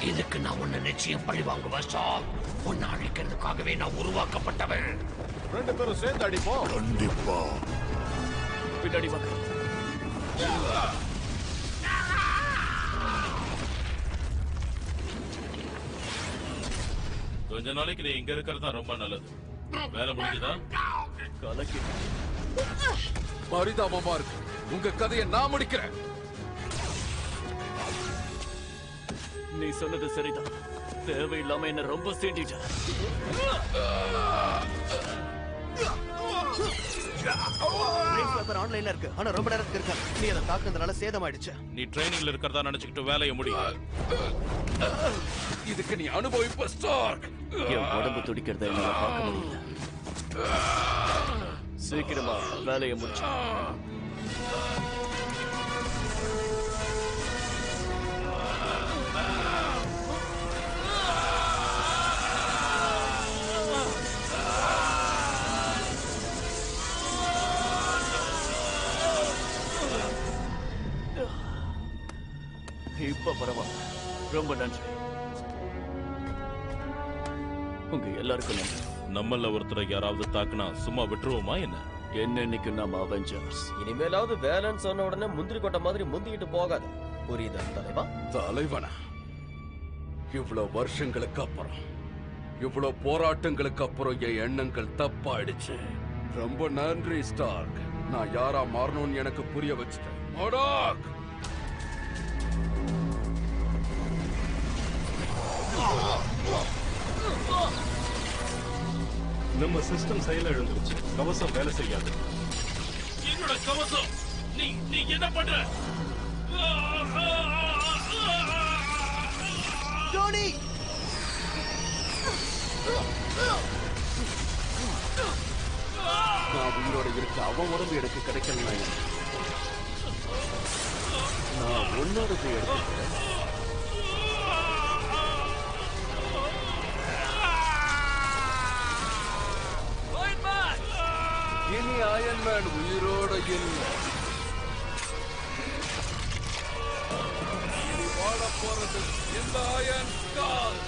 இதுக்கு நான் உன்னை நிச்சயம் பழி வாங்குவேன் சார். உன்னை அழிக்கிறதுக்காகவே நான் உருவாக்கப்பட்டவன். 2 பேரும் சேர்ந்து அடிப்போம். கண்டிப்பா. பின்னாடி வாங்க. கொஞ்ச நாளைக்கு நீ இங்க இருக்கிறதா ரொம்ப நல்லது. வேலை முடிஞ்சுதா? கலக்கி பரிதாபமா இருக்கு. உங்க கதையை நான் முடிக்கிறேன். நீ சொன்னது சரிதான். தேவையில்லாம என்ன ரொம்ப சீண்டிட்ட. ஆன்லைன்ல இருக்கு. ஆனா ரொம்ப நேரத்துக்கு இருக்காது. நீ அதை தாக்குனதுனால சேதமாயிடுச்சு. நீ ட்ரைனிங்ல இருக்கிறதா நினைச்சுக்கிட்டு வேலையை முடியும். இதுக்கு நீ அனுபவிப்ப ஸ்டார்க். என் உடம்பு துடிக்கிறத என்னால பார்க்க முடியல. சீக்கிரமா வேலையை முடிச்சு. இப்ப பரவாயில்ல. ரொம்ப நன்றி. உங்க எல்லாருக்கும் நன்றி. நம்மள ஒருத்தரை யாராவது தாக்குனா சும்மா விட்டுருவோமா என்ன? என்னைக்கு நாம அவெஞ்சர்ஸ். இனிமேலாவது வேலைன்னு சொன்ன உடனே முந்திரி கொட்டை மாதிரி முந்திக்கிட்டு போகாத. புரியுதா தலைவா? தலைவனா? இவ்வளவு வருஷங்களுக்கு அப்புறம், இவ்வளவு போராட்டங்களுக்கு அப்புறம் என் எண்ணங்கள் தப்பாயிடுச்சு. ரொம்ப நன்றி ஸ்டார்க். நான் யாரா மாறணும்னு எனக்கு புரிய வச்சுட்டேன். நம்ம சிஸ்டம் செயல இழந்துருச்சு. கவசம் வேலை செய்யாது. என்னோட கவசம்! நீ என்ன பண்ற? ஜோனி! நான் உயிரோட இருக்க அவன் உடம்பு எனக்கு கிடைக்கல. நான் உன்னோட எடுத்துக்கிறேன். இனி அயன் மேன் உயிரோட இல்லை. இனி வாழ போறது இந்த அயன் கால்.